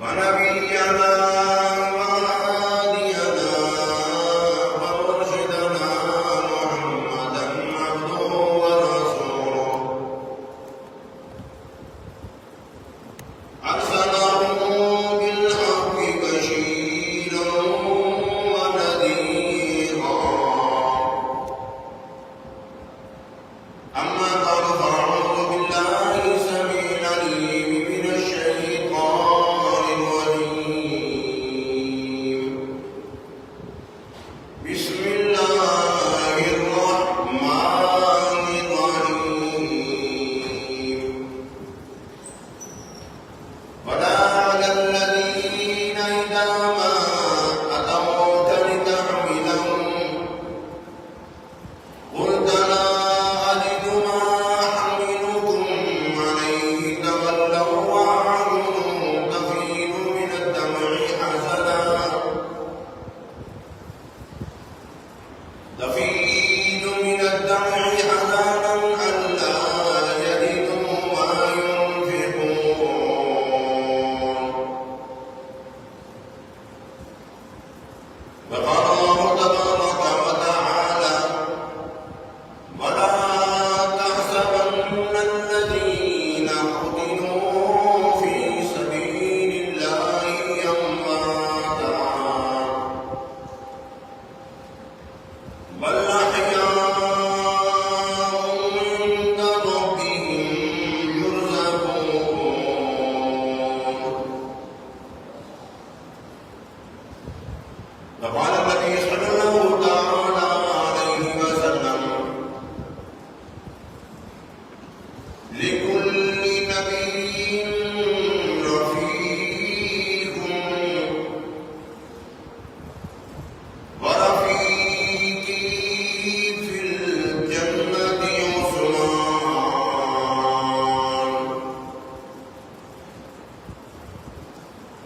ونبينا وهادينا ومرشدنا محمدا عبده ورسوله أرسله بالحق بشيرا ونذيرا أما بعد فأعوذ بالله السميع العليم من الشيطان الرجيم بسم الله الرحمن الرحيم ولا على الذين إذا ما أتوك لتحملهم قلت لا أجد ما أحملكم عليه تولوا وأعينهم تفيض من الدمع حزنا ألا يجدوا ما ينفقون وقال الله تبارك وتعالى ولا تحسبن الذين قتلوا في سبيل الله أمواتا بل أحياء عند ربهم يرزقون وقال النبي صلى الله تعالى عليه وسلم لكل نبي رفيق ورفيقي في الجنة عثمان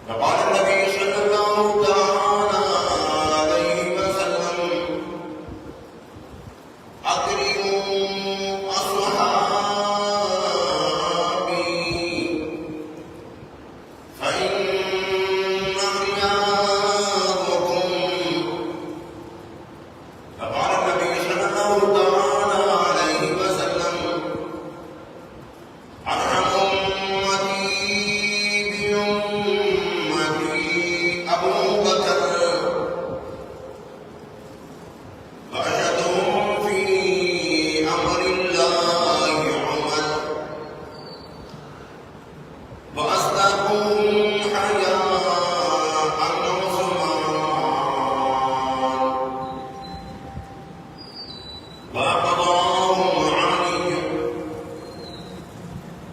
وقال النبي صلى الله تعالى عليه وسلم أكرموا أصحابي فإن أغياركم فقال النبي صلى الله تعالى عليه وسلم أرحم أمتي بأمتي أبو بكر وأشهدهم في أمر الله عمر وأصدقهم حياء عثمان وأقضاهم علي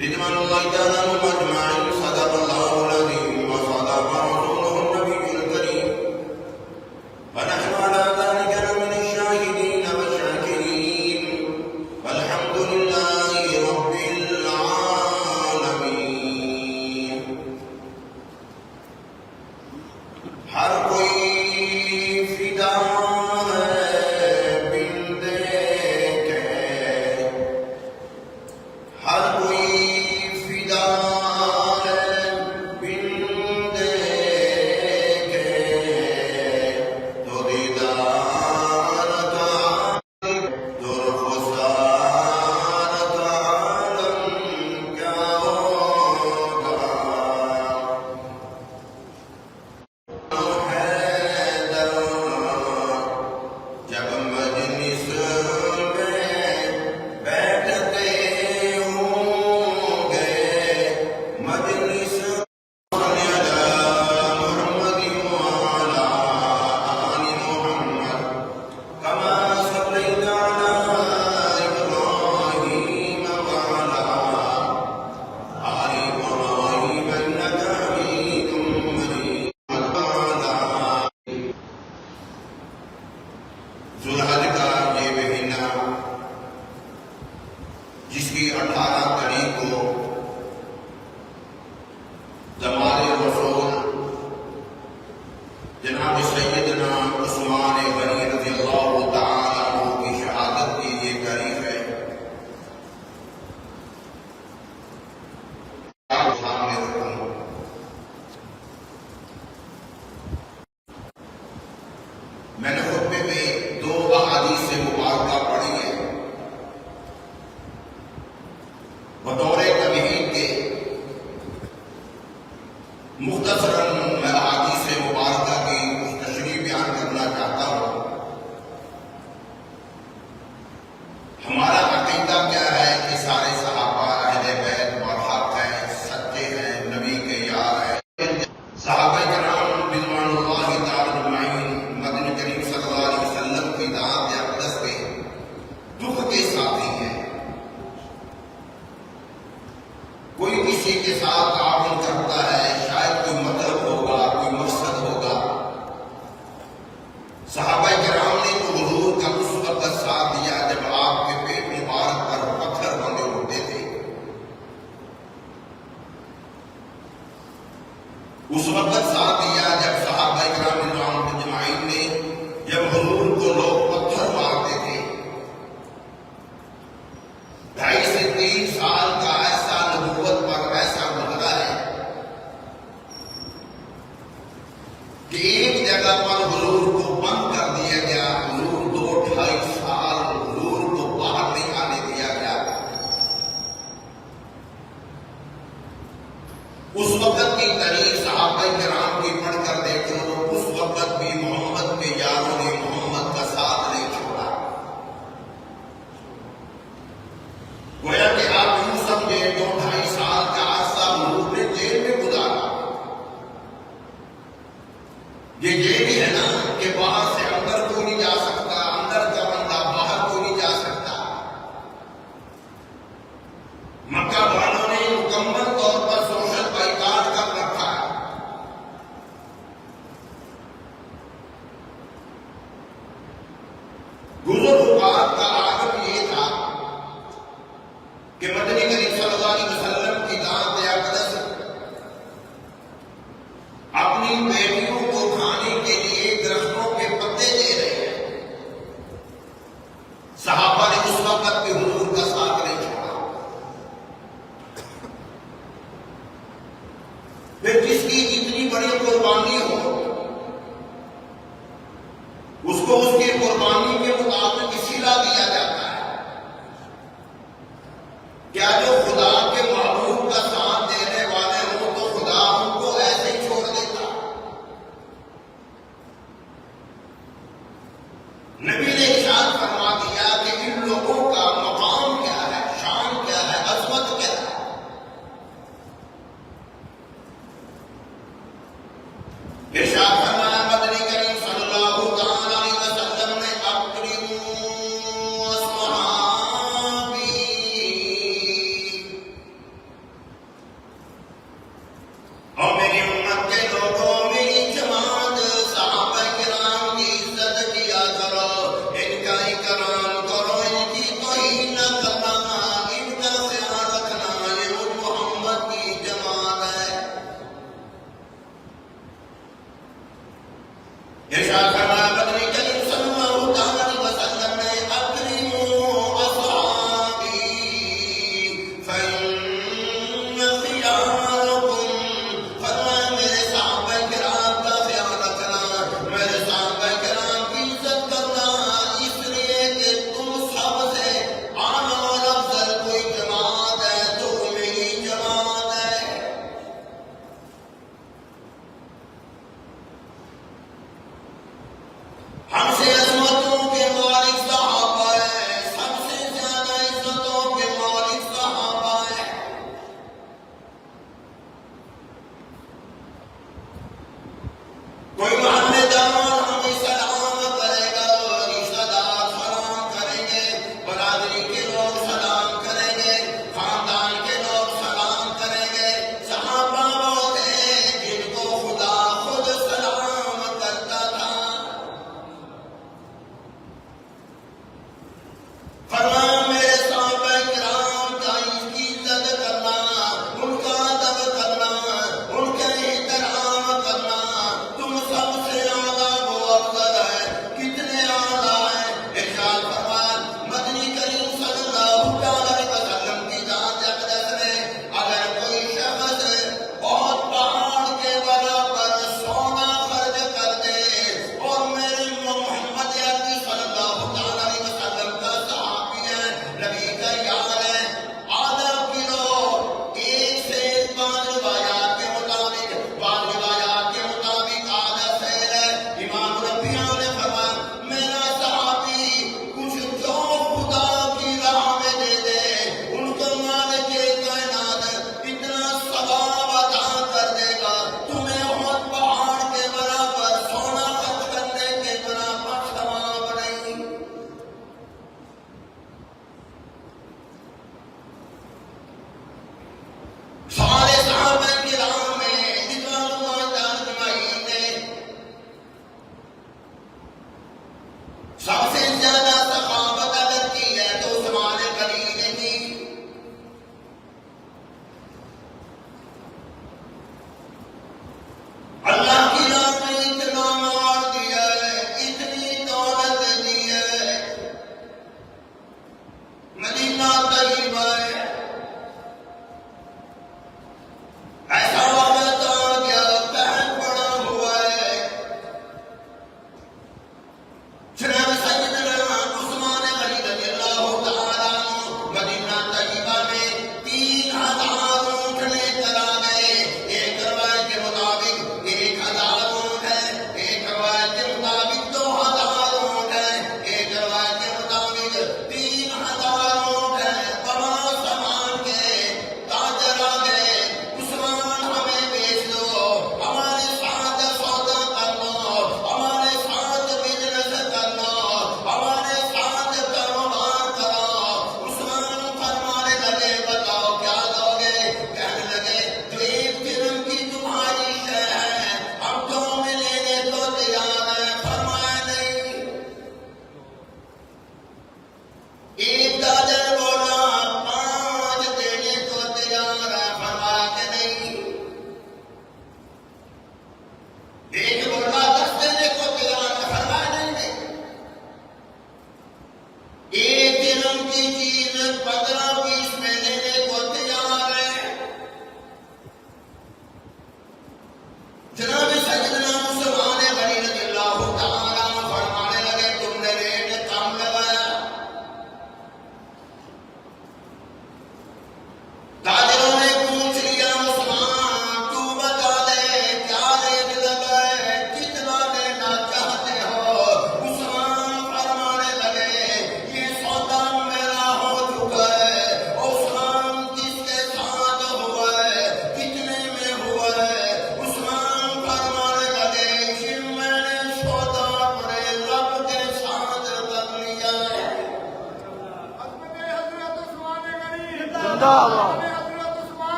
رضوان الله تعالى عنهم أجمعين صدق الله العظيم وصدق رسوله النبي الكريم ونحن على ذلك لمن الشاهدين والشاكرين والحمد لله رب العالمين मुख्तसरन मैं अहादीस मुबारका की कुछ तशरीह बयान करना चाहता हूँ। हमारा अकीदा क्या है कि सारे सहाबा अहले बैत और हक हैं, सच्चे हैं, नबी के यार हैं। सहाबा-ए-किराम रिज़वानुल्लाहि तआला अजमईन मदनी करीम सल्लल्लाहु अलैहि वसल्लम की दात अक़दस के दुख के साथी हैं। कोई किसी के साथ ताउन करता है, शायद कोई मतलब होगा, कोई मकसद होगा। सहाबा-ए-किराम ने तो हुजूर का उस वक्त साथ दिया जब आपके पेट मुबारक पर पत्थर बंधे होते थे। उस वक्त साथ दिया जब सहाबा-ए-किराम रिज़वानुल्लाहि अजमईन ने जब हुजूर को लोग पत्थर मारते थे। 2.5 से 3 साल का ऐसा नबूवत पर ऐसा गुजरा है कि एक जगह पर हुजूर को बंद कर दिया गया। हुजूर 2-2.5 साल हुजूर को बाहर नहीं आने दिया गया। उस वक्त की तारीख सहाबा-ए-किराम की पढ़कर देख लो। उस वक्त भी मोहम्मद के यारों ने मोहम्मद का साथ नहीं छोड़ा। गोया कि आप यूं समझे 2-2.5 साल का अरसा हुजूर ने जेल में गुजारा। ये जेल ही है ना कि बाहर से अंदर कोई नहीं जा सकता, अंदर का बंदा बाहर कोई नहीं जा सकता। मक्का वालों ने मुकम्मल तौर पर सोशल बाइकाट कर रखा है। गुज़र-उक़ात का आदत ये था कि मदनी करीम सल्लल्लाहु अलैहि वसल्लम की दात अक़दस अपनी बेटियों को खाने के लिए दरख्तों के पत्ते दे रहे हैं। सहाबा ने उस वक्त भी हुजूर का साथ नहीं छोड़ा। फिर जिसकी जितनी बड़ी कुर्बानी हो उसको उसकी कुर्बानी के मुताबिक सिला दिया जाता है। क्या जो खुदा के महबूब का साथ देने वाले हो तो खुदा उनको ऐसे ही छोड़ देता? नबी ने इरशाद फरमा दिया कि इन लोगों का मकाम क्या है, शान क्या है, अज़मत क्या है। इरशाद फरमाया मदनी करीम सल्लल्लाहु तआला अलैहि वसल्लम ने अक्रिमू अस्हाबी, और मेरी उम्मत के लोगों, मेरी जमात, सहाबा-ए-किराम की इज्जत किया करो, इनका इकराम करो, इनकी तौहीन न करना, इनका ख्याल रखना। ये मुझ मोहम्मद की जमात है। इरशाद फरमाया मदनी करीम सल्लल्लाहु अलैहि वसल्लम ने अक्रिमू अस्हाबी फइन्न खियारुकुम, फरमाया मेरे सहाबा-ए-किराम का ख्याल रखना, मेरे सहाबा-ए-किराम की इज्जत करना, इसलिए कि तुम सबसे आला और अफजल कोई जमात है तो मेरी जमात है।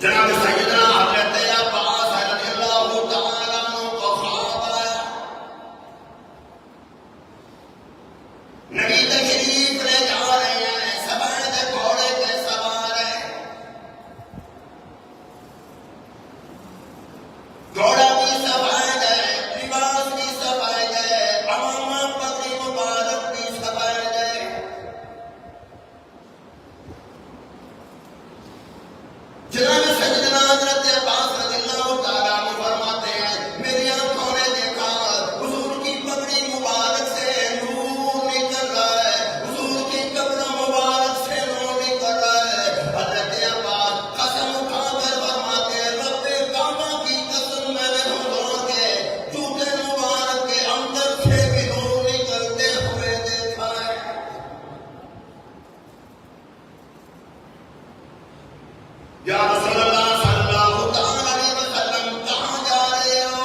जनाब सैयदना हजरत अब्बास रज़ियल्लाहु तआला अन्हु को ख्वाब आया, नबी तशरीफ ले जा रहे हैं, सफेद घोड़े पे सवार है, घोड़ा भी सफेद है, लिबास भी सफेद है, अमामा पगड़ी मुबारक भी सफेद है। जनाब सैयदना हज़रत अब्बास रज़ियल्लाहु तआला अन्हु फरमाते हैं, मेरी आंखों ने देखा हुजूर की पगड़ी मुबारक से नूर निकल रहा है, हुजूर की कब्र मुबारक से नूर निकल रहा है। हज़रत अब्बास कसम उठाकर फरमाते हैं, रब्बे काबा की कसम, मैंने हुजूर के जूते मुबारक के अंदर से भी नूर निकलते हुए देखा है। या रसूलल्लाह सल्लल्लाहु तआला अलैहि वसल्लम, कहां जा रहे हो?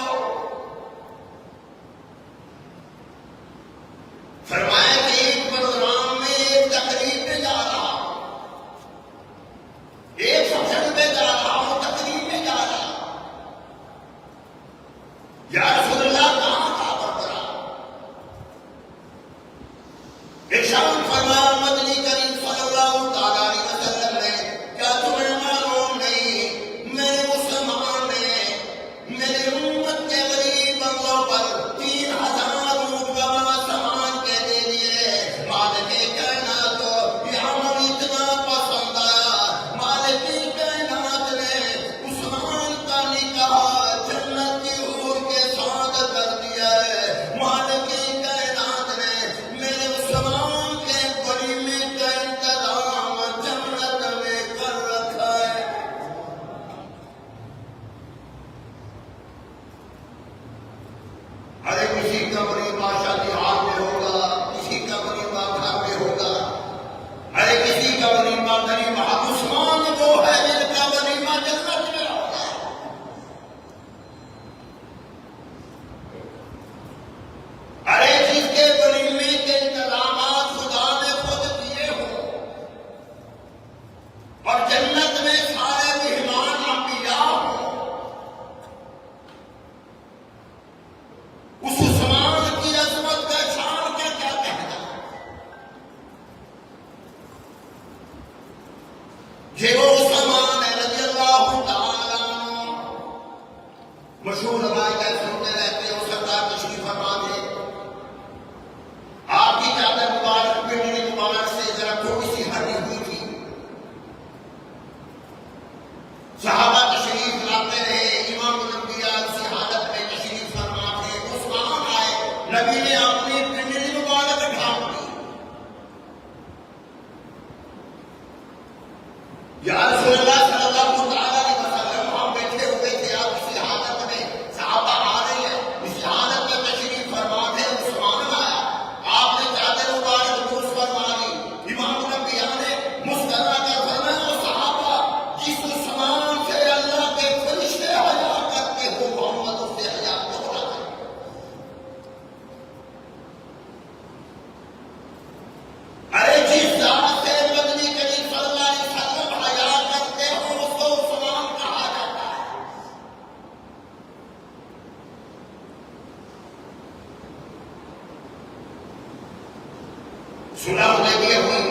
फरमाया कि एक प्रोग्राम में, एक तकरीब में जा रहा हूं, एक फंक्शन में जा रहा हूं, तकरीब में जा रहा हूं। या रसूलल्लाह कहां था प्रोग्राम? इरशाद फरमाया मदनी करीम सल्लल्लाहु तआला अलैहि वसल्लम ने, क्या तुम्हें मालूम नहीं, मेरे मुसलमान ने मेरी उम्मत के गरीब बंदों पर 3000 ऊँट गवाह सामान के दे दिए। मालिक कायनात को यह अमल इतना पसंद आया, मालिक कायनात ने उस्मान का निकाह जन्नत की हूर के साथ कर दिया है। मालिक कायनात ने मेरे उस्मान के वलीमे का इंतजाम जन्नत में कर रखा है। अरे किसी का वलीमा शादी हाल में होगा, किसी का वलीमा घर में होगा, अरे किसी का वलीमा गरीब उस्मान वो है जिनका वलीमा जन्नत में होगा। अरे जिसके वलीमे के इंतजामात खुदा ने खुद किए हो और जन्नत में सारे मेहमान अंबिया हो, उस उस्मान की अजमत का शान का क्या कहना। ये वो उस्मान है रज़ियल्लाहु तआला अन्हु। मशहूर रवायत सुनते रहते हो, सरदार तशरीफ फरमा थे, आपकी चादर मुबारक पिंडली मुबारक से जरा थोड़ी सी हटी हुई थी। सहाबा तशरीफ लाते रहे, इमाम नबिया उसी हालत में तशरीफ फरमा थे। उस्मान आए, नबी ने अपनी पिंडली मुबारक ढांप दी। या रसूलल्लाह सल्लल्लाहु तआला अलैहि वसल्लम, हम बैठे हुए थे, आप इसी हालत में, सहाबा आ रहे हैं, इसी हालत में तशरीफ फरमा थे। उस्मान आया, आपने चादर मुबारक दूर फरमा ली। इमाम नबिया ने मुस्कुरा कर फरमाया, ओ सहाबा, जिस उस्मान से अल्लाह के फरिश्ते हया करते हो, मोहम्मद उससे हया क्यों ना करे। अरे जिस जात से मदनी करीम सल्लल्लाहु अलैहि वसल्लम हया करते हो, उसको उस्मान कहा जाता है। सुलह हुदैबिया हुई,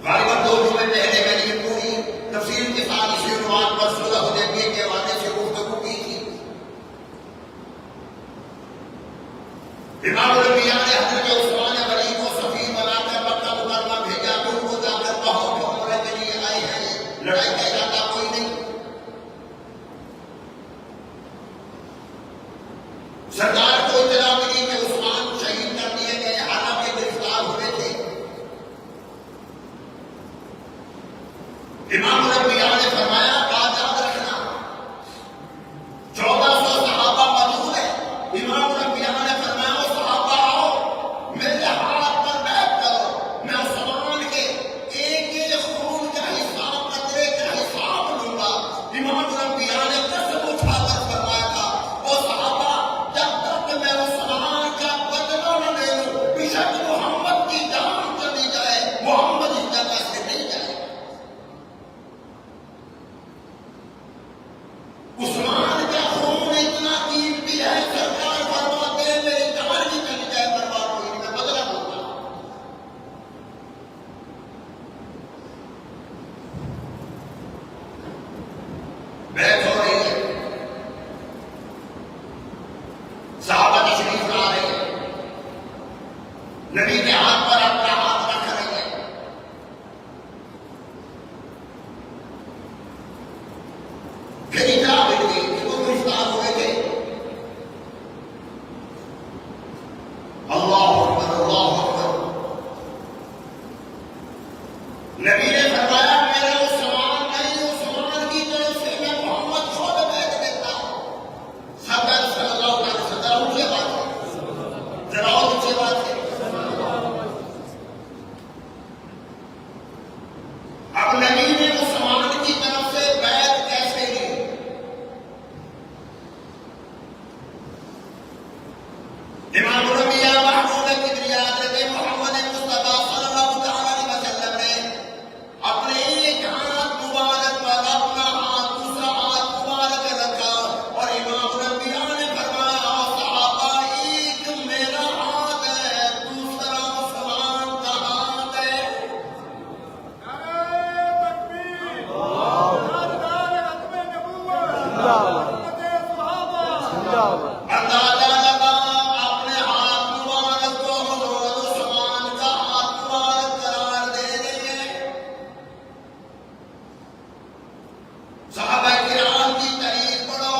गालिबन 2 जुमे पहले मैंने ये पूरी तफसील के साथ इसी उन्वान पर सुलह हुदैबिया के हवाले से गुफ्तगू की थी। इमाम नबिया ने हजरत उस्मान गनी को सफीर बनाकर मक्का मुकर्रमा भेजा, तो उनको जाकर कहो कि उम्र के लिए आए हैं, लड़ाई का इरादा कोई नहीं। सरकार को इतला मिली कि उस्मान शहीद कर दिए गए, हालांकि गिरफ्तार हुए थे। इमाम नबिया ने फरमाया, बात याद रखना, 1400 सहाबा मौजूद है। इमाम नबिया ने फरमाया, ओ सहाबा आओ, मेरे हाथ पर बैठ करो, मैं उस्मान के एक एक खून का हिसाब, कतरे का हिसाब लूंगा। इमाम नबिया ने कसम उठाकर फरमाया था, ओ सहाबा, जब तक मैं उस्मान का बदला न ले लूं, बेशक मोहम्मद की जान चली जाए, मोहम्मद इस जगह से नहीं जाए। नबी ने फरमाया मेरा उस्मान नहीं, उस्मान की तरफ से मैं मोहम्मद खुद बैठ देता हूं। सरकार सल्लल्लाहु अलैहि वसल्लम ऊंची बात है, जरा और ऊंची बात है। अब नबी ने उस्मान की तरफ से बैठ कैसे ली? इमाम रबिया महमूद किबरिया हज़रत मोहम्मद मुस्तफा सल्लल्लाहु अलैहि वसल्लम ने अपने एक हाथ मुबारक पर अपना हाथ दूसरा हाथ मुबारक रखा और इमाम रबिया ने फरमाया सहाबा एक मेरा हाथ है, दूसरा उस्मान का हाथ है। अंदाजा लगा अपने हाथ मुबारक को हज़रत उस्मान का हाथ मुबारक करार दे देंगे। सहाबा किराम की तारीफ पढ़ो,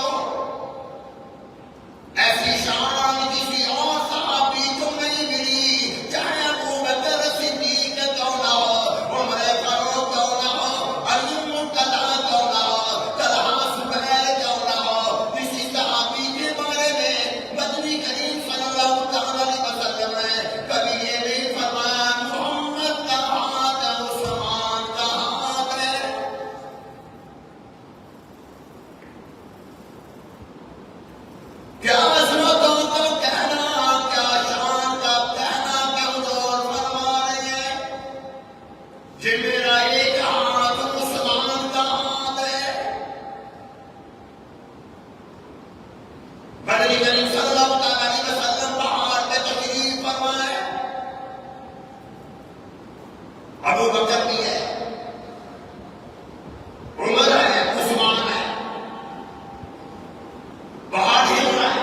ऐसी शान किसी और सहाबी को नहीं मिली, चाहे अबू बकर सिद्दीक क्यों ना हो, उमर फारूक क्यों ना हो, अली मुर्तज़ा क्यों ना हो, तलहा ज़ुबैर क्यों ना हो, किसी सहाबी के बारे में मदनी करीम सल्लल्लाहु अलैहि वसल्लम ने कभी ये नहीं फरमाया मोहम्मद का हाथ है, उस्मान का हाथ है। क्या अज़मतों का कहना, क्या शान का कहना, क्या हुज़ूर फरमा रहे हैं कि मेरा एक हाथ उस्मान का हाथ है। मदनी करीम सल्लल्लाहु अलैहि वसल्लम पहाड़ पे तशरीफ फरमाए। अबू बकर भी है, उमर है, उस्मान है, पहाड़ हिल रहा है।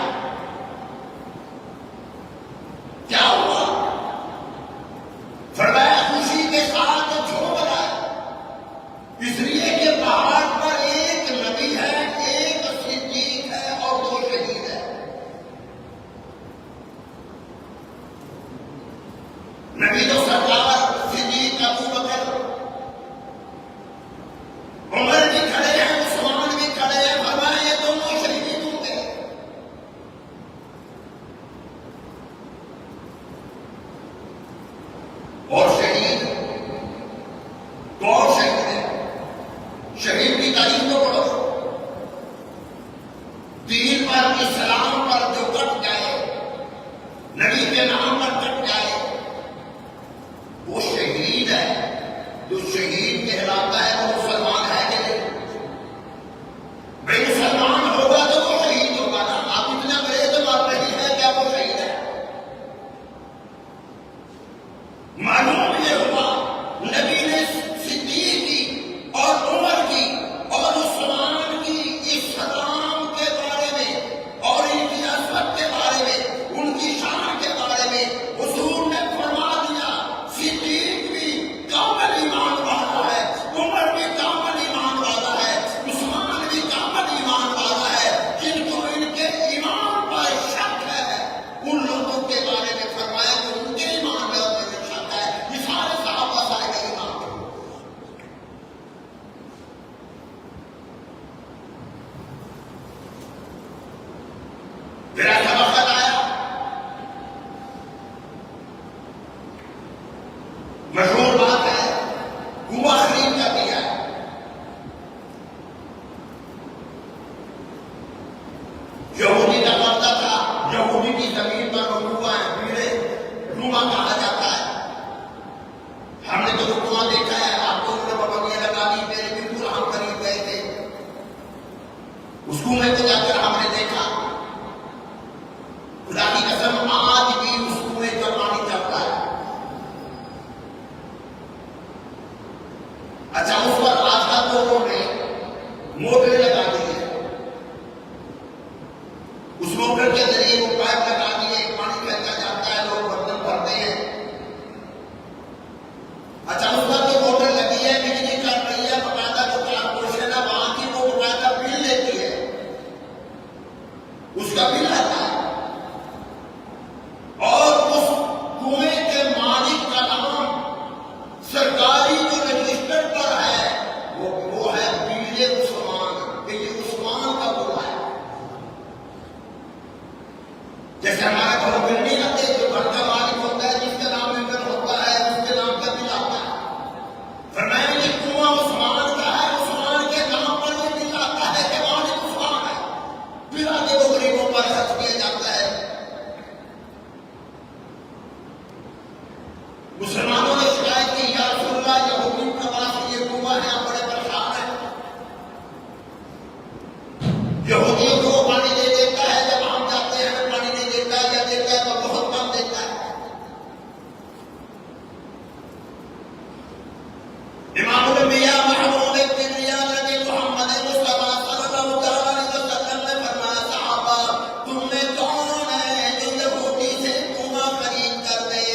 क्या हुआ? फरमाया खुशी के साथ झूम रहा है, इसलिए कि पहाड़ पर एक नबी है, एक सिद्दीक है और दो शहीद है। नबी तो सरकार, सिद्दीक अबू बकर, उमर भी खड़े हैं, उस्मान भी खड़े हैं। फरमाया ये दोनों शहीद होंगे। और शहीद कौन शहीद है? शहीद की तारीफ तो पढ़ो। दीन पर, इस्लाम पर जो कट जाए, नबी के नाम पर कट जाए, वो शहीद है। जो शहीद कहलाता है वो मुसलमान है कि नहीं? भाई मुसलमान होगा तो वो शहीद होगा ना। आप इतना अंग्रेज मार रही है, क्या वो शहीद है? मालूम ये हुआ नबी ने सिद्दीक की और उमर की और उस्मान की इस्लाम के बारे में और इनकी असमत के बारे में, उनकी शान के बारे में हुजूर ने फरमा दिया सिद्दीक भी कामिल ईमान वाला है, उमर भी कामिल ईमान वाला है, उस्मान भी कामिल ईमान वाला है। जिनको इनके ईमान पर शक है उन लोगों के बारे में फरमाया कि उनके ईमान में और में शक है। ये सारे सहाबा सारे का ईमान है। फिर ऐसा वक्त आया, मशहूर बात है, कुआं खरीद कर दिया। यहूदी का करता था, यहूदी की जमीन पर वो कुआं है, पीड़े कुआं कहा जाता है। हमने तो वो कुआं देखा है, आपको उन्होंने पाबंदियां लगा दी, मेरे बिल्कुल हम करीब गए थे उस कुएं को जाकर हमने देखा। खुदा की कसम आज भी उस कुएं का पानी चल रहा है। अच्छा, उस पर आजकल लोगों ने मोटर लगा दी है, उस मोटर के जरिए वो पाइप लगा दिए, पानी बहता जाता है, लोग बर्तन भरते हैं। अच्छा, उस पर जो मोटर लगी है, बिजली कर रही है, बकायदा जो कारपोरेशन है वहां की, वो बकायदा बिल लेती है, उसका बिल आता है। और उस कुएं के मालिक का नाम सरकारी जो मियां महबूब किबरिया नबी मोहम्मद मुस्तफा सल्लल्लाहु अलैहि वसल्लम ने फरमाया, सहाबा तुम में कौन है जो यहूदी से कुआं खरीद कर दे?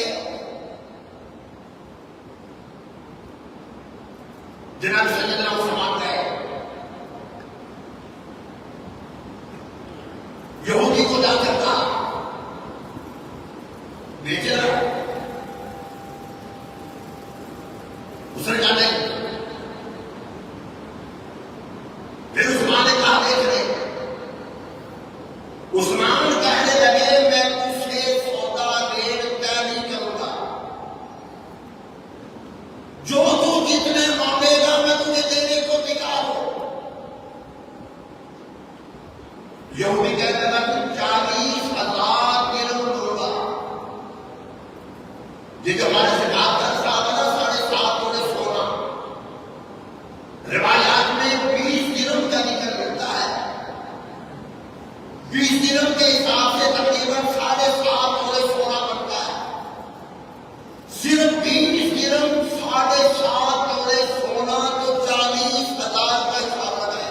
जनाब सैयदना उस्मान गए, यहूदी को जाकर कहा बेच रहा है। उसने कहा नहीं। फिर उस्मान ने कहा बेच रहे। उस्मान कहने लगे मैं तुझसे सौदा रेट तय नहीं करूंगा, जो तू जितने मांगेगा मैं तुझे देने को तैयार हूं। यहूदी कहने लगा 40,000 किलो दूंगा। ये जो हमारे से बात कर रहा था ना 7.5 तोले सोना, रिवायात में 20 दिरहम का निकल मिलता है। 20 दिरहम के हिसाब से तकरीबन 7.5 तोले सोना बनता है। सिर्फ 20 दिरहम 7.5 तोले सोना तो 40,000 का हिसाब लगाए।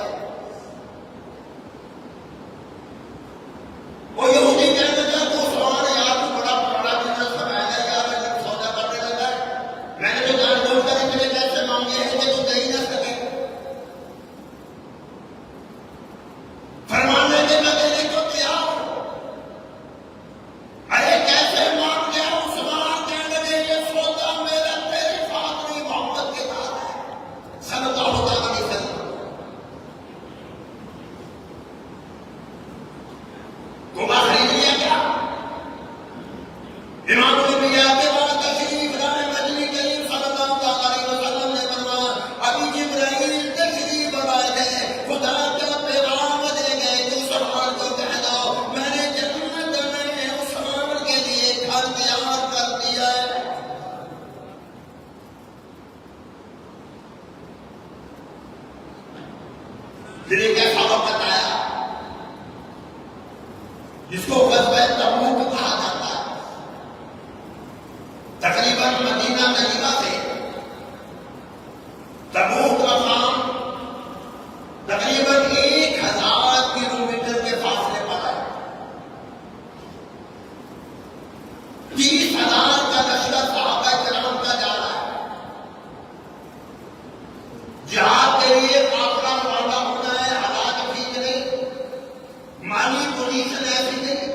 वो यहूदी कहने लगा तो उस्मान यार तू बड़ा बड़ा बिजनेस बनाएगा यार, अगर सौदा करने लगा मैंने तो जान बोलकर इतने पैसे मांगे हैं कि तू दे ही ना सके। फरमाने के मैं देने को तैयार हूं। अरे कैसे मान गया? उस्मान कहने लगे ये सौदा मेरा तेरी फातरी मोहम्मद के साथ है सल्लल्लाहु अलैहि वसल्लम। कुआं खरीद लिया क्या? इमाम नबिया के बाद तशरीफ लाए मदनी करीम सल्लल्लाहु अलैहि वसल्लम ने फरमाया, अभी जिब्राइल तशरीफ लाए थे, खुदा का पैगाम दे गए कि उस्मान को कह दो मैंने जन्नत में उस्मान के लिए घर तैयार कर दिया है। फिर एक ऐसा वक्त आया जिसको ग़ज़वा तबूक कहा जाता है। तकरीबन मदीना तैयबा से तबूक मकाम तकरीबन 1000 किलोमीटर के फासले पर है। 30,000 का लश्कर सहाबा किराम का जा रहा है। जिहाद के लिए काफिला रवाना होना है, हालात ठीक नहीं, माली पोजीशन ऐसी नहीं।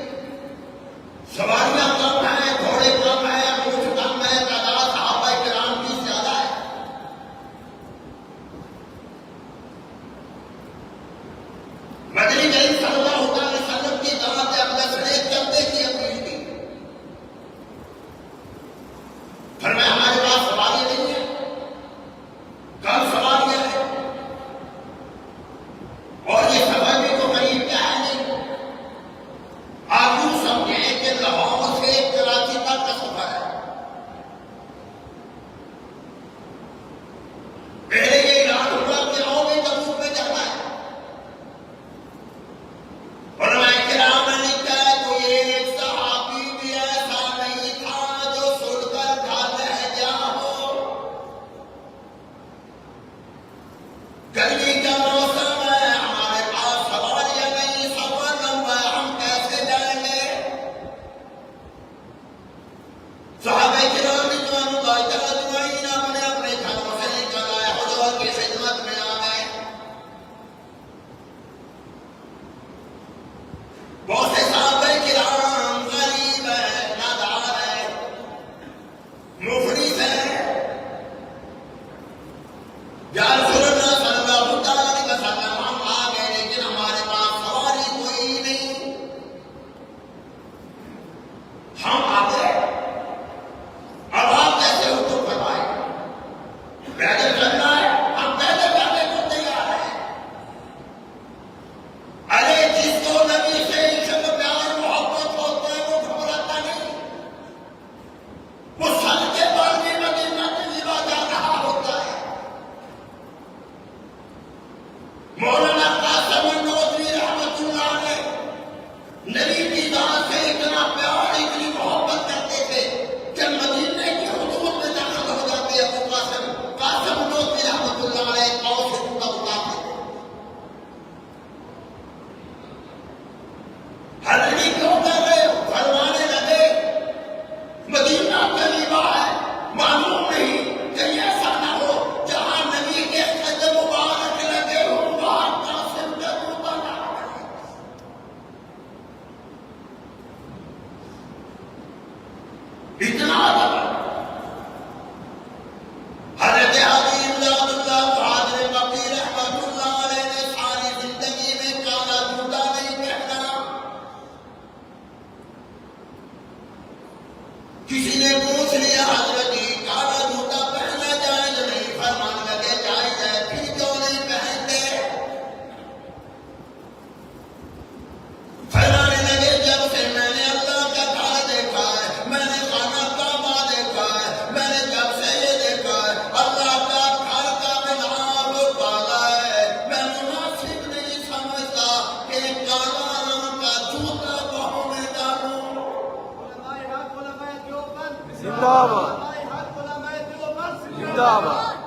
जिंदाबाद।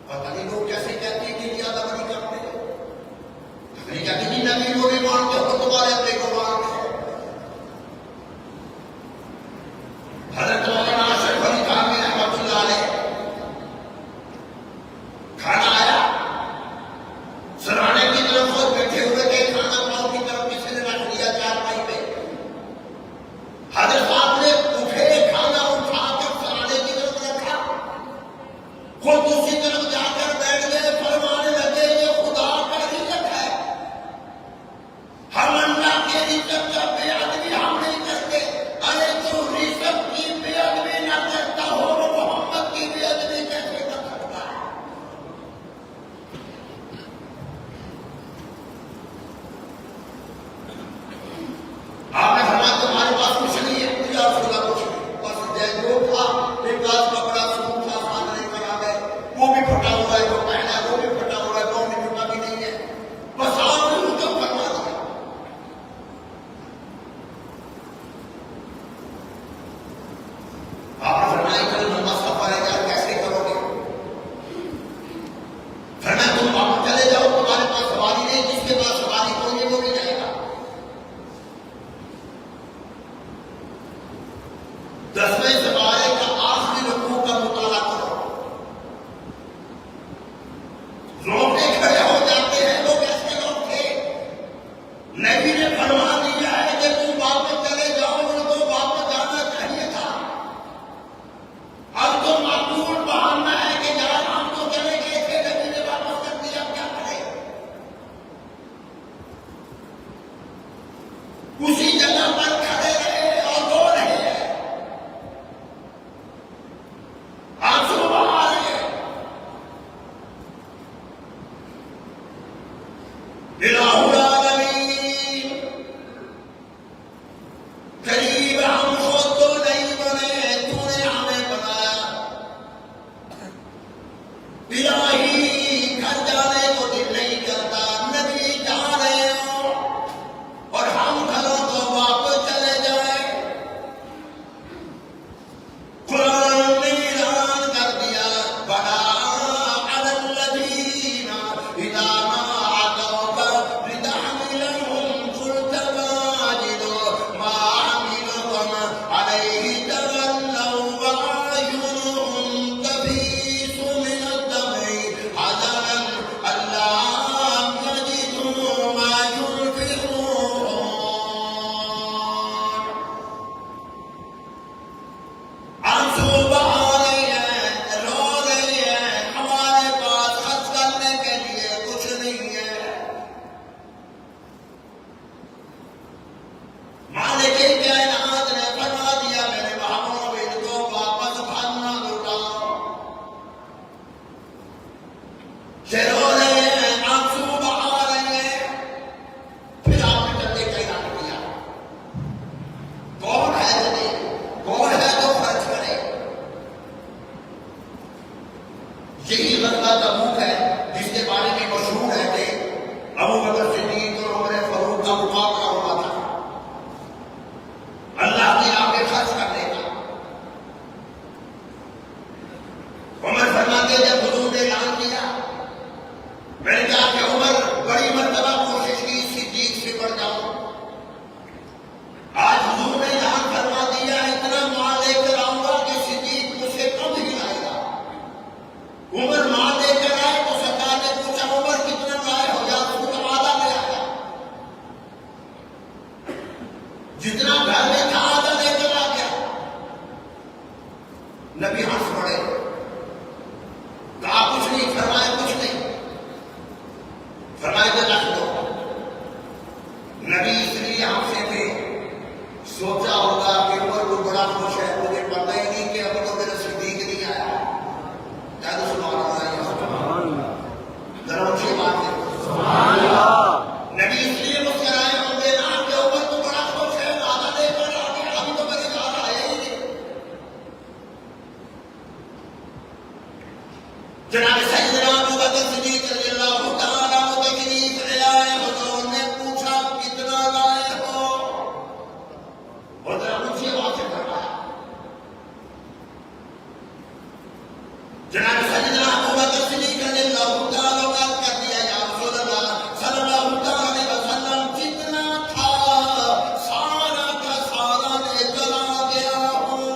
पता नहीं लोग कैसे कहते हैं कि ज्यादा बड़ी करते हैं, नहीं कहते कि नबी को भी मानते हो तुम्हारे अपने को मानते हो। हजरत मौलाना अशरफ अली थानवी रहमतुल्लाह अलैह खाना आया, सराहने की तरफ खुद बैठे हुए थे, खाना पाव की तरफ किसी ने रख लिया चारपाई पे। हजरत साहब ने उठे, खाना उठाकर सराहने की तरफ रखा, खुद दूसरी तरफ जाकर बैठ गए, फरमाने लगे ये खुदा का इज्जत है, हम अल्लाह के इज्जत का बेअदबी हम नहीं करते। अरे जो रिज़्क़ की बेअदबी न करता हो वो मोहम्मद की बेअदबी कैसे कर सकता है? आपने फरमाया तुम्हारे पास कुछ नहीं है, या रसूलल्लाह कुछ नहीं, बस जो था एक गाज कपड़ा सूट था साथ लेकर आ गए, वो भी फटा हुआ है, जो पहना है वो भी फटा हुआ है, वो भी फटा भी नहीं है, बस आपने उनको फरमा दिया। आपने फरमाया कल लंबा सफर है यार, कैसे करोगे? फरमाया तुम वापस चले जाओ, तुम्हारे पास सवारी नहीं, जिसके पास सवारी होगी वो भी जाएगा। 10वें सवारे का आखिरी रुकू का मुताला करो, रोंगटे खड़े हो जाते हैं लोग, ऐसे लोग थे। नबी ने फरमा दिया है कि तुम वापस चले जाओ, उनको वापस जाना चाहिए था। अब तो माकूल बहाना है कि यार हम तो चले गए थे, नबी ने वापस कर दिया, क्या करें? उसी जगह पर खड़े रहे और रो रहे हैं, आंसू बहा रहे हैं। इलाहुल आलमीन, करीब हम खुद तो नहीं बने, तूने हमें बनाया। इलाही घर जाने को दिल नहीं करता, नबी जा रहे हो और हम घरों को वापस चले जाए। कुरान ने ऐलान कर दिया, बड़ा अलल्लज़ीना इज़ा मा अतौका लितहमिलहुम क़ुल्त मा अजिदु मा अहमिलुकुम अलैहि तवल्लव व अ'युनुहुम तफ़ीज़ु मिनद-दम'i हज़रन अल्ला यजिदू मा युनफ़िक़ून। आंसू बहा रहे हैं, रो रहे हैं, हमारे पास खर्च करने के लिए कुछ नहीं है। मालिक कायनात ने फरमा दिया, मेरे महबूब इनको वापस खाना लौटाओ। ये रो रहे हैं, आंसू बहा रहे हैं। फिर आपने चलने का ऐलान किया, कौन है चले, कौन है जो खर्च करे? यही गज़वा तबूक है जिसके बारे में मशहूर है कि अबू बकर सिद्दीक और उमर फारूक का मुकाबला हुआ था अल्लाह की राह में खर्च करने का। उमर फरमाते जब हुजूर ने ऐलान किया, मैंने कहा कि उमर बड़ी मर्तबा कोशिश की सिद्दीक से बढ़ जाऊं, आज हुजूर ने ऐलान फरमा दिया इतना माल लेकर आऊंगा कि सिद्दीक मुझसे कम ही लाएगा। उमर माल लेकर आए तो सरकार ने पूछा उमर कितना लाए हो, या तो आधा ले आया, जितना घर में था आधा लेकर आ गया। नबी हंस पड़े, कहा कुछ नहीं, फरमाया कुछ नहीं, फरमाया रख दो। नबी इसलिए हमसे थे, सोचा होगा कि उमर को बड़ा खुश है, मुझे पता ही नहीं कि अब तो मेरा सिद्दीक नहीं आया। क्या तो सुभान अल्लाह, जरा ऊंची बात है। नबी इसलिए मुस्कुराए होंगे ना कि उमर को बड़ा खुश है, आधा लेकर आ गया, अभी तो मेरे घर आया ही नहीं। जनाब सैयदना अबू बकर सिद्दीक रज़ियल्लाहु तआला अन्हु तशरीफ ले आए, हुजूर ने पूछा कितना लाए हो, और जरा ऊंची आवाज से फरमाया जनाब सैयदना अबू बकर सिद्दीक़ रज़ियल्लाहु तआला अन्हु कर दिया, या रसूल अल्लाह सल्लल्लाहु अलैहि वसल्लम जितना था सारा का सारा लेकर आ गया हूं।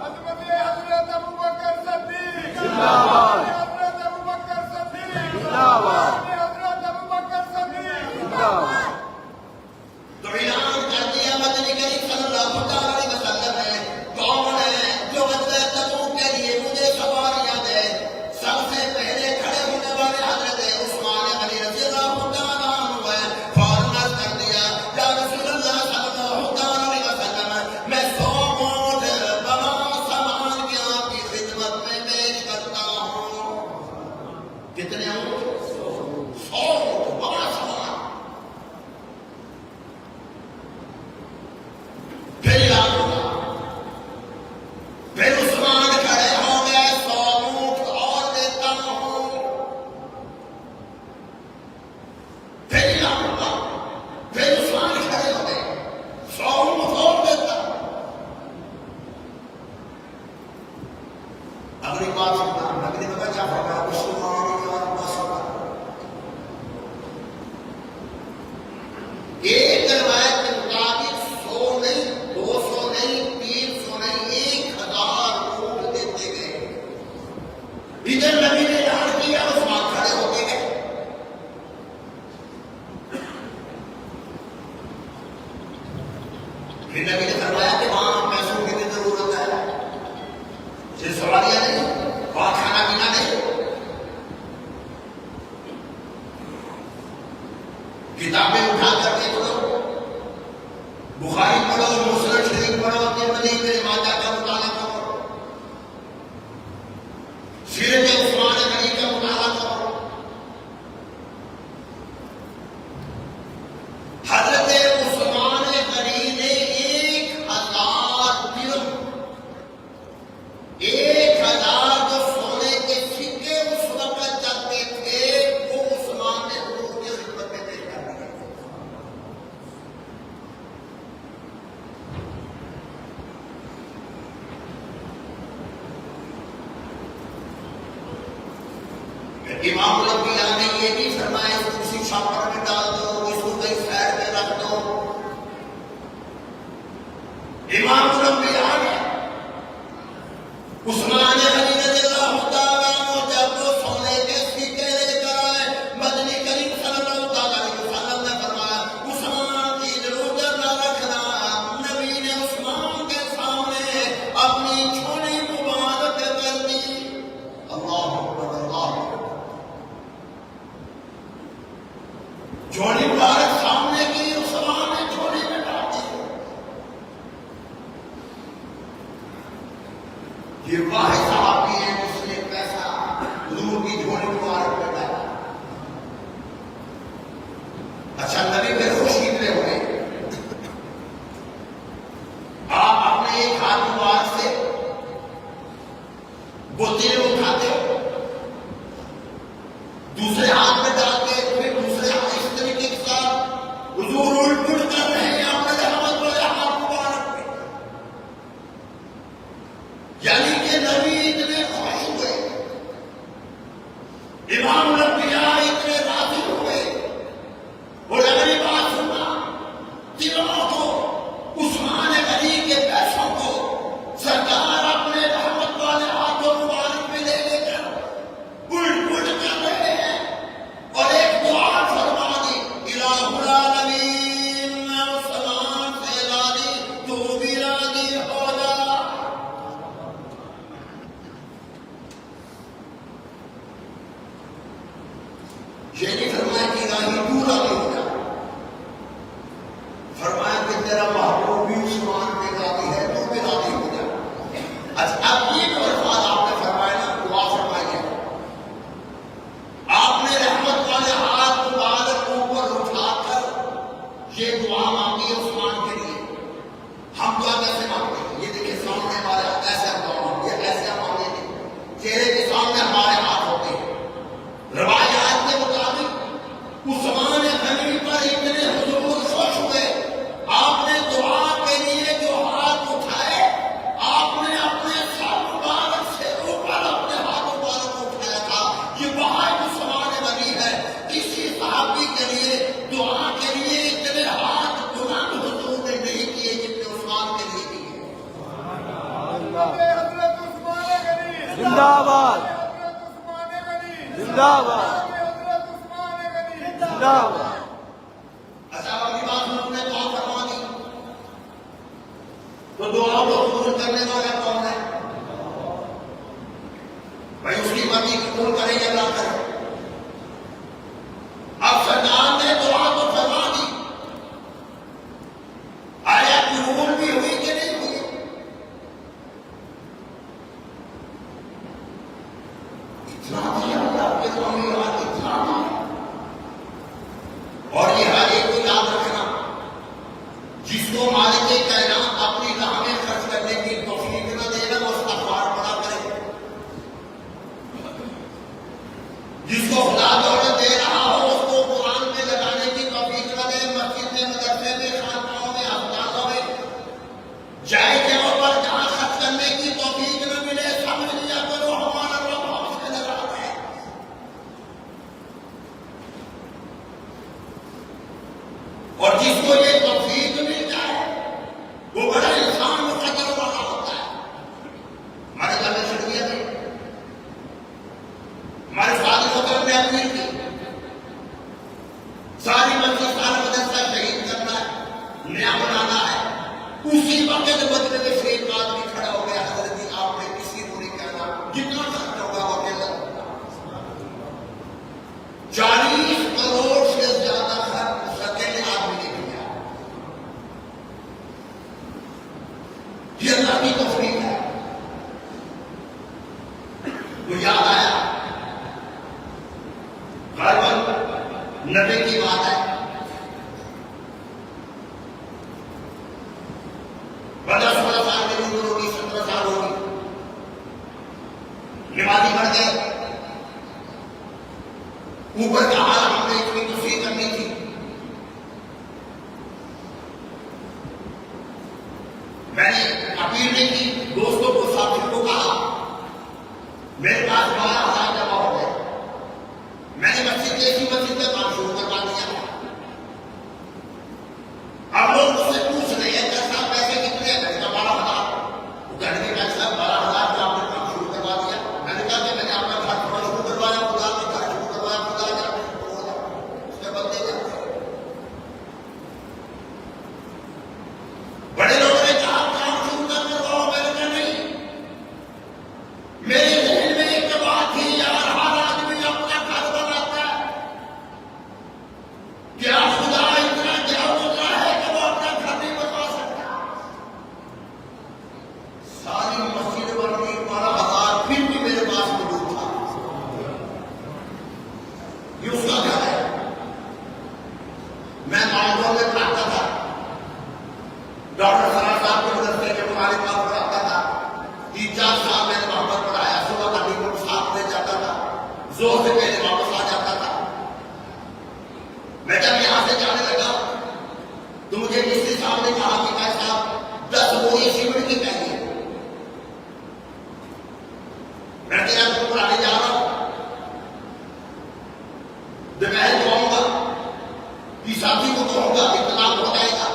हज़रत अबू बकर सिद्दीक़ जिंदाबाद। हज़रत अबू बकर सिद्दीक़ जिंदाबाद। हज़रत अबू बकर सिद्दीक़ जिंदाबाद। तो ऐलान कर दिया मदनी करीम सल्लल्लाहु अलैहि वसल्लम ने, कौन है जो गज़वे तबूक के लिए मुझे सवारियां दे। सबसे पहले खड़े होने वाले हज़रत उस्मान गनी रज़ियल्लाहु तआला अन्हु है। फौरन अर्ज़ कर दिया, या रसूल अल्लाह सल्लल्लाहु अलैहि वसल्लम, मैं 100 ऊंट बड़ा सामान के आपकी खिदमत में पेश करता हूं। कितने ऊंट? 100 ऊंट बड़ा सामान। फिर याद हुआ, फिर उस्मान खड़े हो गए, 100 ऊंट और देता हूं। फिर याद हुआ, फिर उस्मान खड़े हो गए, 100 ऊंट और देता हूं। अगली बात सुनना, नबी ने बताया क्या फरमाया, उस्मान या मसला। एक रिवायत के मुताबिक 100 नहीं, 200 नहीं, 300 नहीं, 1000 ऊंट देते गए। इधर नबी ने ऐलान किया, उस्मान खड़े होते गए। फिर नबी ने फरमाया कि वहां पैसों की भी जरूरत है, सिर्फ सवारियां नहीं, वहां खाना पीना नहीं। किताबें उठा कर देख लो, बुखारी पढ़ो, मुस्लिम शरीफ पढ़ो, तिरमिज़ी में माजा का मुताला करो, सीरत उस्मान गनी का मुताला करो। हजरत उस्मान गनी ने 1000 दिरहम, 1000 जो सोने के सिक्के उस वक्त चलते थे, वो उस्मान ने हुजूर की खिदमत में पेश कर दिए। इमाम लंबिया ने ये भी फरमाया, इसको किसी छापर में डाल दो, इसको कहीं साइड में रख दो। इमाम लंबिया ने उस्मान गनी रज़ियल्लाहु तआला अन्हु जब वो सोने के सिक्के लेकर आए, मदनी करीम सल्लल्लाहु अलैहि वसल्लम ने फरमाया, उस्मान की इधर-उधर न रखना। नबी ने उस्मान के सामने अपनी झोली मुबारक कर दी। अल्लाहु अकबर, अल्लाहु अकबर। झोली मुबारक सामने की, उस्मान ने झोली में डाल दी। ये वाहिद सहाबी है जिसने पैसा हुजूर की झोली मुबारक में डाला। अच्छा, नबी फिर खुशी में हुए। आप अपने एक हाथ मुबारक से बोतल उठाते हो, दूसरे हाथ में डालते, फिर दूसरे हाथ इस तरीके के साथ हुजूर उल्ट-पुल्ट कर रहे हैं अपने रहमत वाले हाथ मुबारक में। यानी कि नबी इतने खुश हुए, इमाम लंबिया इतने राजी हुए। और अगली बात सुनना, दिलों को, उस्मान गनी के पैसों को सरकार अपने रहमत वाले हाथों मुबारक में ले लेकर उल्ट-पुल्ट कर रहे हैं। जिंदाबाद हजरत उस्मान गनी जिंदाबाद हजरत उस्मान गनी जिंदाबाद। अच्छा अगली बात उन्होंने दुआ फरमा दी, तो दुआ को कबूल करने वाला कौन है भाई? उसकी मर्जी कबूल करे या ना करे। अब सरकार ने दुआ तो फरमा दी, आया कबूल भी हुई कि नहीं हुई? इतना दिया अल्लाह के दुआ में, इतना दिया। और ये हर एक को याद रखना, जिसको मालिक कायनात अपनी राह में खर्च करने की तौफीक न देना, वो इस्तिग़फ़ार बड़ा करे। जिसको खुदा दौलत दे रहा हो, उसको कुरान में लगाने की तौफीक न दे। मस्जिद में, मदरसे में, खानकाहों में, अस्पतालों में जाए जगहों पर जहां खर्च करने की तौफीक न मिले, समझ लिया करो हमारा रब हमसे नाराज़ है। और जिसको ये तौफीक मिल जाए, वो बड़ा इंसान मुकद्दर वाला होता है। हमारे घर में शरीयत है, हमारे फादर होकर ने अपील की, सारी मस्जिद सारा मदरसा शहीद करना है, नया बनाना है। उसी वक्त बदले में से एक आदमी खड़ा हो गया, हजरत जी आपने किसी को नहीं कहना, कितना खर्च होगा वो कहना 40 करोड़ से ज्यादा खर्च अकेले आदमी ने किया। ये अल्लाह की तौफीक है। वो याद आया, गलबन 90 की बात है, बंदा 16 साल की उम्र होगी, 17 साल होगी, निमाजी बढ़ गए। ऊपर का हाल हमने इतनी तस्वीर करनी थी। मैंने अपील नहीं की, दोस्तों को, साथियों को कहा, मेरे पास 12,000 जमा हो गए। मैंने मस्जिद जैसी मस्जिद का काम शुरू करवा दिया। अब लोग मुझसे पूछ रहे हैं कि साहब पैसे कितने हैं? मैंने कहा 12,000। वो कहने के पैसा 12,000 का आपने काम शुरू करवा दिया। मैंने कहा कि मैंने आपका घर थोड़ा शुरू करवाया, खुदा का घर शुरू करवाया, खुदा जाने उसके बदले जाते। बड़े लोगों ने कहा काम शुरू कर करवाओ। मैंने कहा नहीं, मेरे जहन में एक बात थी, यार हर आदमी अपना घर बनाता है, क्या खुदा इतना जागरूकता है कि वो अपना घर नहीं बनवा सकता? सारी मस्जिद बन गई, 12,000 फिर भी मेरे पास मौजूद था। ये उसका घर है। मैं मालदों में पढ़ाता था, डॉक्टर सना साहब के मदरसे के हमारे पास पढ़ाता था। 3-4 साल मैंने वहां पर पढ़ाया। सुबह का नींबू साथ ले जाता था, जोर से पहले वापस आ जाता था। मैं जब यहां से जाने लगा तो मुझे किसी साहब ने कहा कि भाई साहब 10 बोरी सीमेंट की चाहिए। मैं तेरा तुम पढ़ाने जा रहा हूं, दोपहर को आऊंगा, कि साथी को कहूंगा, इतना हो जाएगा।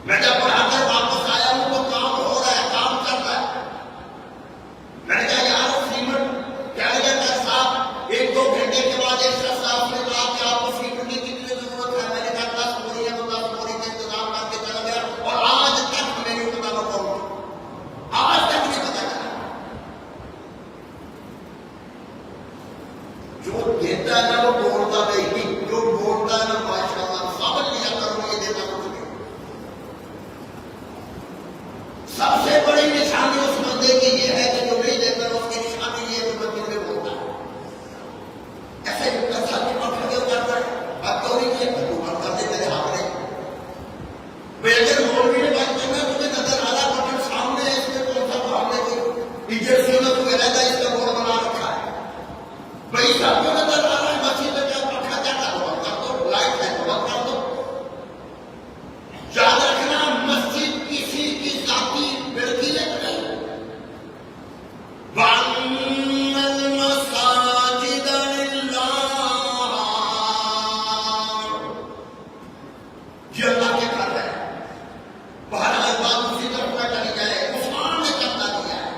मैं जब पढ़ाकर वापस आया हूं तो काम हो रहा है, काम चल रहा है। मैंने कहा यार सीमेंट क्या लगता है साहब? 1-2 घंटे के बाद एक शख्स साहब ने कहा कि आपको सीमेंट की कितनी जरूरत है? मैंने कहा 10 बोरी है, तो 10 बोरी का इंतजाम करके चला गया। और आज तक मेरी पता न करूं, आज तक नहीं पता चला। जो देता है ना वो बोलता नहीं, जो बोलता है ना माशाअल्लाह समझ लिया करो, ये देता कुछ नहीं। सबसे बड़ी निशानी उस बंदे की ये है कि जो नहीं देता, उसकी निशानी ये है कि बंदे में बोलता है। ऐसे कसा के पकड़ के उतारता है, अब तो नहीं किया तो बंद कर दे तेरे हाथ में। अगर मौलवी ने बात करना है, तुम्हें नजर आ रहा बटन सामने है, इसमें कौन सा हमने कोई इंजेक्शन तुम्हें रहता है, इसका बोर्ड बना रखा है भाई, सबको नजर आ रहा है। मस्जिद में क्या पक्का क्या कर दो, लाइट है तो बंद कर दो। याद रखना, मस्जिद किसी की जाती लड़की है नहीं। वअन्नल मसाजिद लिल्लाह, ये अल्लाह के घर है। बाहर बात दूसरी तरफ न चली जाए, उस्मान ने करना दिया है।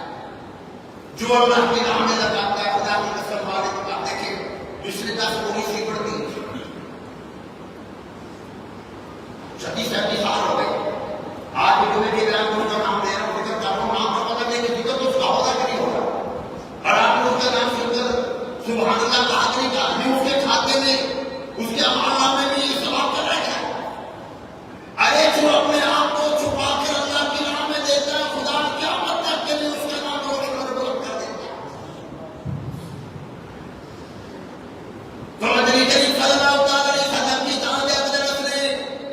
जो अल्लाह की राह में लगाता है, खुदा की कसम वाले की बात देखिए, पिछले 10 पूरी सी पड़ती 36-37 साल हो गए। आज भी तुम्हें भी ग्राम का नाम ले रहा हूं, फिक्र कर रहा हूं, नाम का पता नहीं कि फिक्र तो उसका होगा कि नहीं होगा। और आपने उसका नाम सुनकर सुभान अल्लाह कहा नहीं कहा, नहीं उसके खाते में उसके अमाला में भी ये सवाब कर रहा है। अरे जो अपने आप को छुपा कर अल्लाह की राह में देता है, खुदा क्या मतलब के लिए उसका नाम रोशन और बुलंद कर देता है। तो नबी करीम सल्लल्लाहु अलैहि वसल्लम की ताज़ हज़रत ने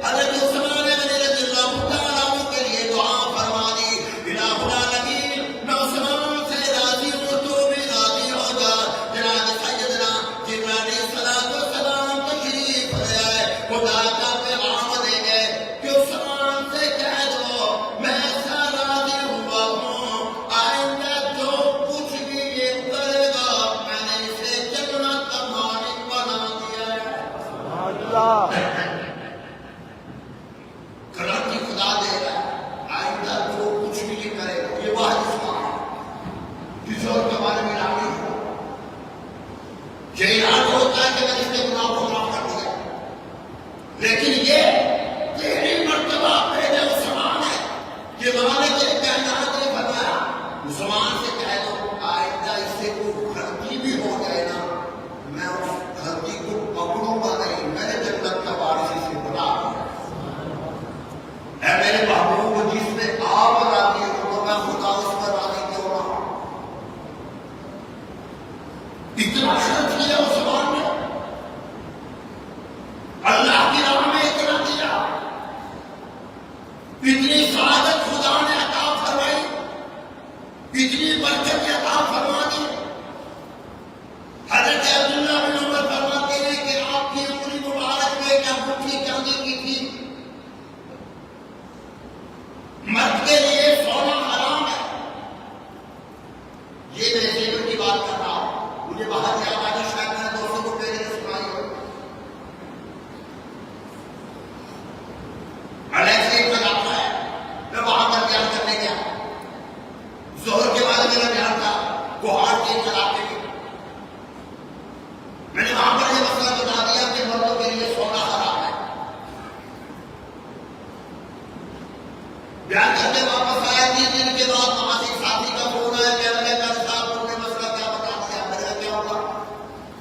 हज़रत उस्मान गनी रज़ियल्लाहु तआला अन्हु के लिए दुआ फरमा दी, इलाहुल आलमीन मैं उस्मान से राजी हूं, तू भी राजी हो जा। जनाब सैयदना जिब्राइल अलैहिस्सलातु वस्सलाम तशरीफ ले आए, खुदा का पैगाम दे गए कि उस्मान से कह दो मैं ऐसा राजी हुआ हूं, आइंदा जो कुछ भी ये करेगा मैंने इसे जन्नत का मालिक बना दिया है। गारंटी खुदा दे रहा है, आइंदा जो कुछ भी ये करेगा, ये वाहिद उस्मान है, किसी और के बारे में राजी हो। ये इरादा होता है कि मैंने इसके गुनाह को माफ कर दिया, लेकिन ये पहली मर्तबा पहले उस्मान है कि मैंने तेरे कहना नहीं बताया। उस्मान से कह दो आइंदा इससे कोई गलती भी हो जाए ना, मैं उस गलती को पकड़ूंगा नहीं, मैंने जन्नत का वारिस इसे बना दिया है। मेरे महबूब जिसमें आप राजी हो तो मैं खुदा उस पर राजी क्यों ना हूं। इतना शर्त किया उस्मान ने, अल्लाह की राह में इतना दिया, इतनी सआदत खुदा ने अता फरमाई, इतनी बरकत अता फरमा दी। हजरत अब्दुल्लाह बिन उमर फरमाते हैं कि आपकी उंगली मुबारक में एक अंगूठी चांदी की थी। मर्द के लिए सोना हराम है। ये मैं जेवर की बात कर रहा हूं, मुझे बाहर से आवाज शायद मैंने दोस्तों को पहले से सुनाई हो। अलेक्स एक इलाका है, मैं वहां पर बयान करने गया, जोहर के बाद मेरा बयान था कोहाड़ के इलाके में। मैंने वहां पर यह मसला बता दिया कि मर्दों के लिए सोना हराम है। बयान करके वापस आया, 3 दिन के बाद वहां से साथी का फोन आया, कहने लगा साहब तुमने मसला क्या बता दिया। मैंने कहा क्या हुआ?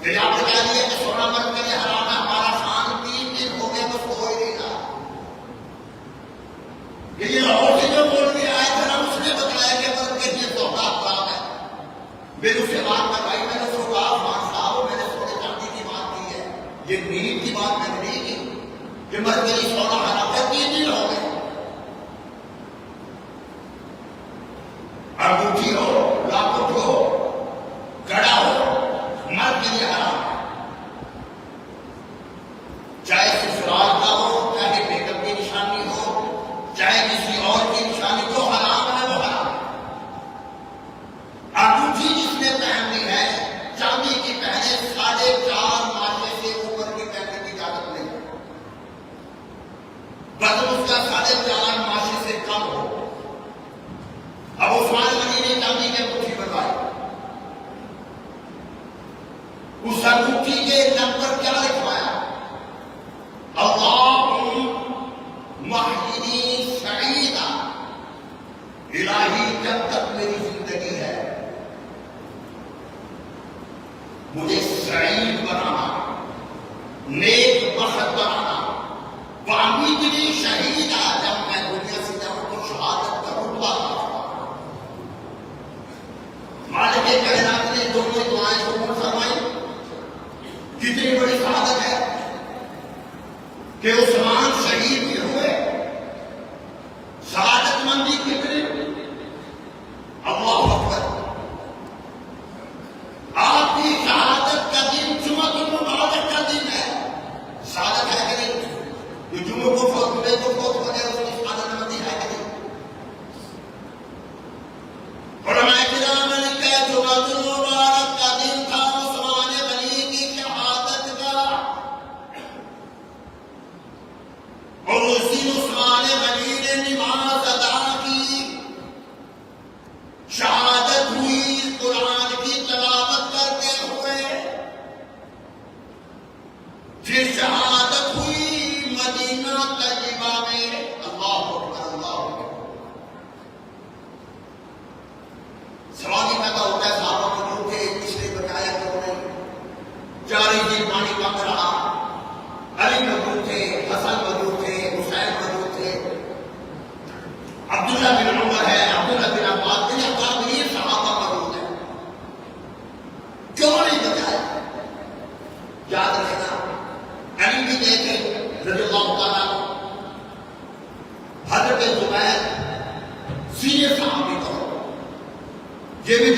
फिर आपने कह दिया कि सोना मर्द के लिए हराम है। हमारा शान 3 दिन हो गए तो सो ही नहीं रहा। ये लाहौर से जो बोल के आया था ना, उसने बताया कि मर्द के लिए सोना हराम है। मेरे उससे बात करवाई, मैंने उसको कहा मान साहब मैंने सोने चांदी की बात की है, ये नींद की बात मैंने नहीं की कि मर्द के लिए सोना हराम है। 3 दिन हो गए, अंगूठी हो, लाकुट हो, कड़ा हो, मर्द के लिए हराम है। चाहे ससुराल का हो, चाहे बेगम की निशानी हो, चाहे किसी और की निशानी, जो हराम है वो हराम है। अंगूठी जिसने पहन ली है चांदी की पहने, 4.5 मासे से ऊपर की पहनने की इजाजत नहीं, बस उसका 4.5 मासे से कम हो। अब उस्मान गनी ने चांदी की अंगूठी बनवाई, उस अंगूठी के नम पर क्या लिखवाया? अल्लाहुम्महयिनी सईदा, इलाही जब तक मेरी जिंदगी है मुझे सईद बनाना, नेक बख्त बनाना, वामिदनी शहीदा, जब मैं दुनिया से जाऊं तो शहादत का रुतबा मालिक के कायनात ने दोनों दुआएं कबूल फरमाई। कितनी बड़ी शहादत है कि उस्मान शहीद भी हुए, शहादतमंदी कितनी, अल्लाह अकबर। आपकी शहादत का दिन जुम्मतुल मुबारक का दिन है, शहादत है कि नहीं? ये जुम्मे को फोत हो गए उसकी शहादतमंदी है कि नहीं? उलमाए किराम ने कहा जुम्मतुल मुबारक का दिन था उस्मान गनी की शहादत का।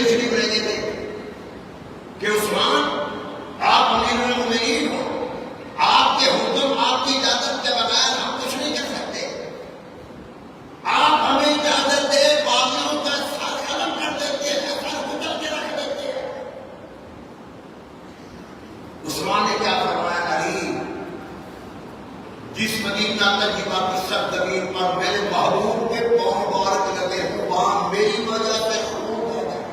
तशरीफ ले गए थे कि उस्मान आप अमीरुल मोमिनीन हो, आपके हुक्म आपकी इजाजत के बगैर हम कुछ नहीं कर सकते, आप हमें इजाजत दे बागियों का सर कलम कर देते हैं, सर कुचल के रख देते हैं। उस्मान ने क्या फरमाया, अली जिस मदीना तजीबा की सरजमीन पर मेरे महबूब के पांव मुबारक लगे हो वहां मेरी वजह से खून हो गया,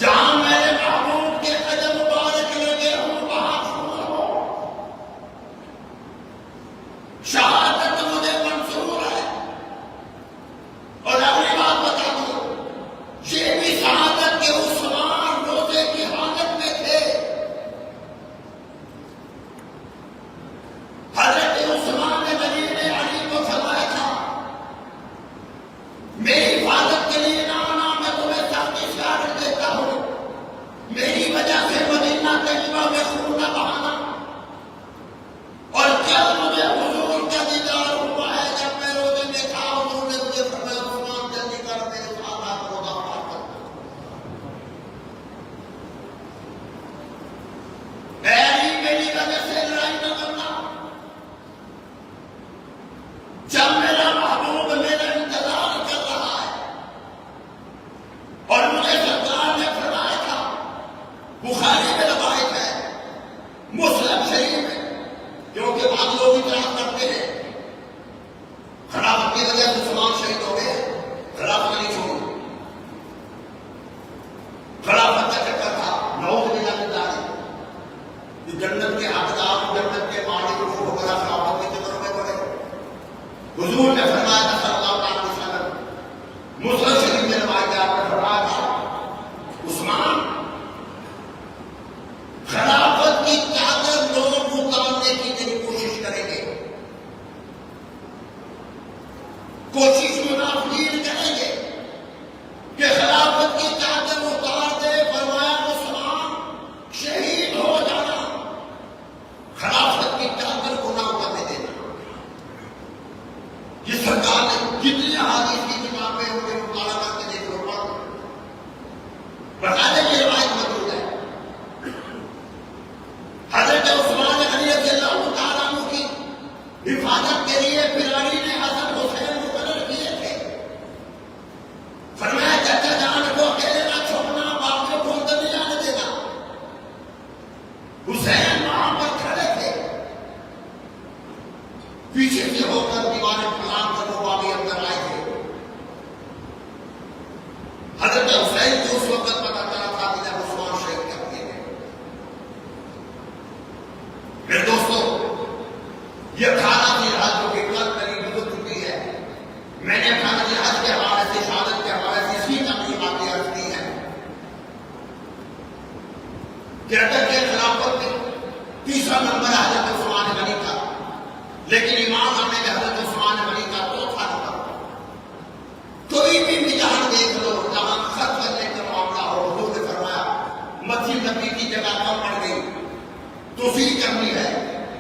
जहां मेरे महबूब के कदम मुबारक लगे हो वहां खून हो। शहादत मुझे मंजूर है। और अगली बात बता दूं, ये भी शहादत के उस्मान रोजे की हालत में थे। हजरत उस्मान ने गनी ने अली को फरमाया था, मेरी हिफाजत के लिए ना आना, मैं तुम्हें सख्ती से आदेश देता हूं, मेरी वजह से मदीना तैयबा में खून न बहाना। और जब मुझे हुजूर का दीदार हुआ है, जब मैं रोजे में था, हुजूर ने मुझे फरमाया, उस्मान जल्दी कर, मेरे साथ आप रोजा पार कर। अली मेरी वजह से लड़ाई न करना, जब मेरा महबूब मेरा इंतजार कर रहा है। और मुझे सरकार ने फरमाया था, बुखारी में रवायत है, मुस्लिम शरीफ में, क्योंकि बाद लोग इतराज करते हैं खिलाफत की वजह से उस्मान शहीद हो गए, खिलाफत नहीं छोड़ी, खिलाफत का चक्कर था, नौज बिल्लाह कि जन्नत के हकदार, जन्नत के मालिक को होकर खिलाफत के चक्कर में पड़े। हुजूर ने फरमाया था सल्लल्लाहु अलैहि वसल्लम, मुस्लिम शरीफ में रवायत है, आपने फरमाया था, उस्मान खिलाफत की चादर लोग उतारने की तेरी कोशिश करेंगे, कोशिश मुनाफिकीन करेंगे कि खिलाफत की चादर उतार दे। फरमाया उस्मान शहीद हो जाना, खिलाफत की चादर को ना उतारने देना। ये सरकार ने कितनी हादीस की किताबें उनके मुताला करके देख लो, बकायदे की रिवायत मौजूद है। हजरत उस्मान गनी रज़ियल्लाहु तआला अन्हु की हिफाजत के लिए फिर अली ने हसन हुसैन मुकर्रर किए थे। फरमाया चाचा जान को अकेले ना छोड़ना, बाकियों को अंदर नहीं आने देना। हुसैन वहां पर खड़े थे, पीछे से होकर दीवारें फलाम कर वो बागी अंदर आए थे। हजरत हुसैन को उस वक्त पता चला था कि जब उस्मान शहीद कर दिए गए। मेरे दोस्तों, ये 18 जिलहज जो कि कल करीब गुजर चुकी है, मैंने 18 जिलहज के हवाले से, शहादत के हवाले से इसी अपनी बातें अर्ज की है कि अगर के खिलाफत में तीसरा नंबर हजरत उस्मान गनी का, लेकिन इमाम आने में हजरत उस्मान गनी का चौथा नंबर। कोई भी मिजान देख लो, जहां खर्च करने का मामला हो, हुजूर ने फरमाया मस्जिद नबी की जगह कम पड़ गई, तोफीक करनी है,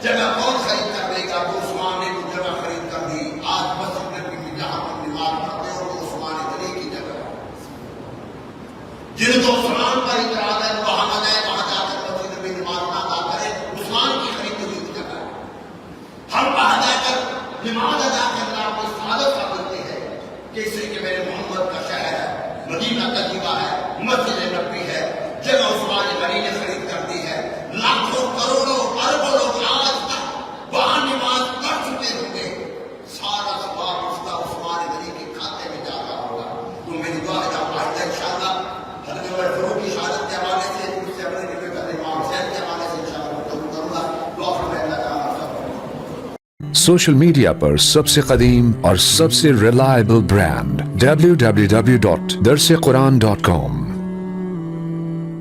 जगह कौन खरीद कर देगा? तो उस्मान ने वो जगह खरीद कर दी। आज मस्जिद नबी में जहां पर नमाज पढ़ते हो तो उस्मान गनी की जगह। जिनको उस्मान पर इतराज है वहां न जाए, वहां जाकर मस्जिद नबी नमाज ना अदा करें, उस्मान की खरीदी हुई जगह है। हम वहां जाकर नमाज अदा करना आपको सादत सा मिलती है कि इसलिए कि मेरे मोहम्मद का शहर है, मदीना तजीबा है, मस्जिद नबी है, जगह उस्मान गनी ने खरीद कर दी है। लाखों करोड़ों अरबों लोग आज तक वहां नमाज पढ़ चुके होंगे, सारा सवाब उसका उस्मान गनी के खाते में जा रहा होगा। तो मेरी दुआ है आप आइंदा इंशाअल्लाह हजरत उमर फारूक की शहादत के हवाले से, उससे अपने निकल कर इमाम हुसैन के हवाले से इंशाअल्लाह गुफ्तगू करूंगा। दुआ फरमाए अल्लाह ताला सब। सोशल मीडिया पर सबसे कदीम और सबसे रिलायबल ब्रांड www.darsequran.com